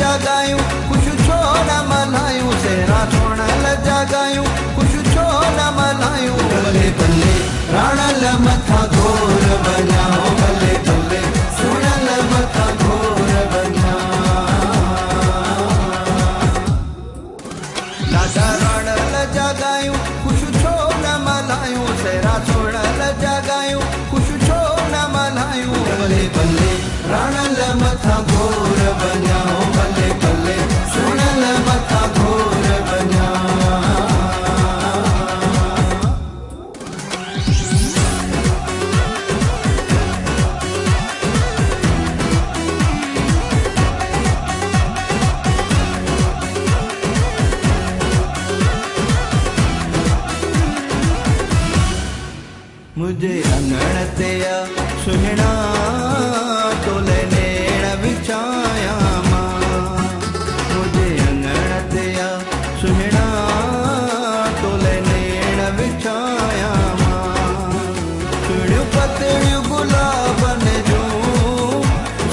जगायूं कुछ छो न मल्हायूं सेरा सोण जगायूं कुछ छो न मल्हायूं भले भले राणल मथा घोर बन्या भले भले सुणल मथा घोर बन्या लाडा राणल जगायूं कुछ छो न मल्हायूं सेरा सोण जगायूं कुछ छो न मल्हायूं भले भले राणल मथा घोर बन्या भले भले सुणल मथा घोर बन्या मुझे अंगण ते सुहिणा तोले नेण विछाया मां मुझे अंगण ते सुहिणा तोले नेण विछाया मां सुणियूं पतड़ियूं गुलाबन जूं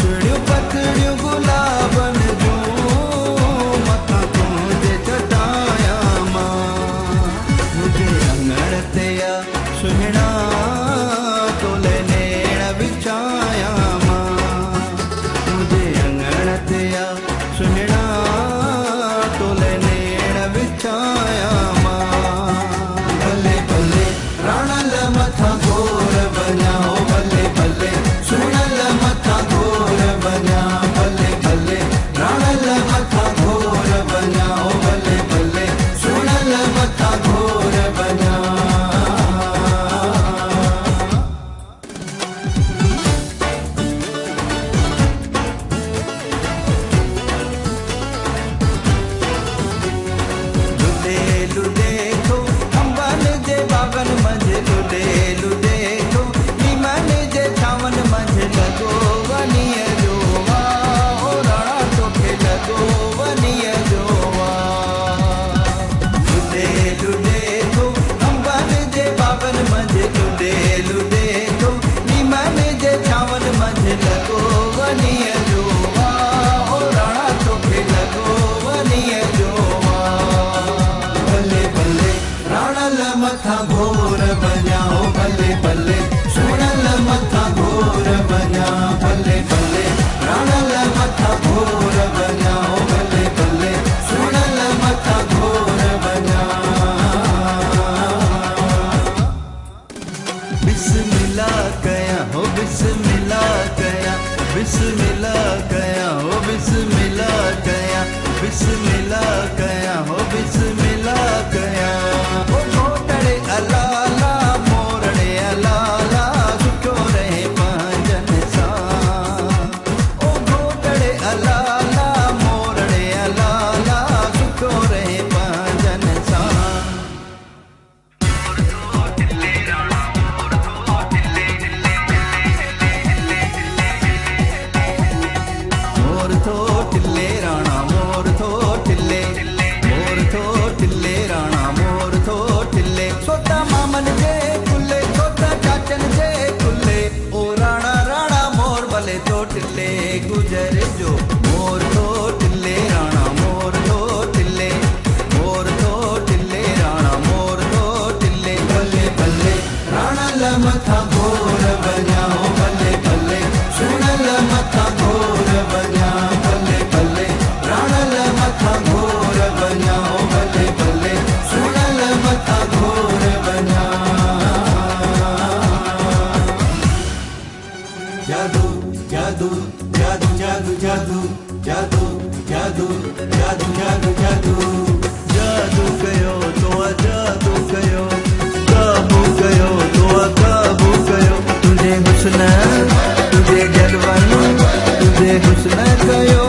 सुणियूं पतड़ियूं गुलाबन जूं मथां तुंहिंजे चटाया मां मुझे अंगण ते सुहिणा तोले नेण विछाया मां मुझे अंगण ते सुहिणा तोले नेण विछाया मां भले भले राणल मथा घोर बन्या भले भले सुणल मथा घोर बन्या भले भले राणल मथा घोर बन्या भले भले सुणल मथा घोर बन्या मथा घोर बन्या भले भले सुणल मथा घोर बन्या भले भले राणल मथा घोर बन्या भले भले सुणल मथा घोर बन्या बिस्मिल्लाह कया हो बिस्मिल्लाह कया बिस्मिल्लाह कया हो बिस्मिल्लाह कया बिस्मिल्लाह कया हो बिस्मिल्लाह कया अलाला मोरड़े अलाला सुठो रहे पंजन सां ओ घोटड़े अलाला मोरड़े अलाला सुठो रहे पंजन सां मोर थो टिल्ले राणा मोर थो टिल्ले मोर थो टिल्ले राणा मोर थो टिल्ले छोटा मामन जे कुल्ले छोटा चाचन जे कुल्ले ओ राणा राणा मोर भले तो टिल्ले गुजर जो मोर तो टिल्ले राणा मोर तो टिल्ले राणा मोर तो टिल्ले भले भले राणल मथा घोर बन्या भले भले सुणल मथा घोर बन्या भले भले राणल मथा घोर बन्या भले भले सुणल मथा घोर बन्या जादू जादू जादू जादू जादू जादू जादू जादू जादू जादू जादू कयो तो जादू कयो काबू कयो तो काबू कयो तुझे हुस्न तुझे जलवन तुझे हुस्न कयो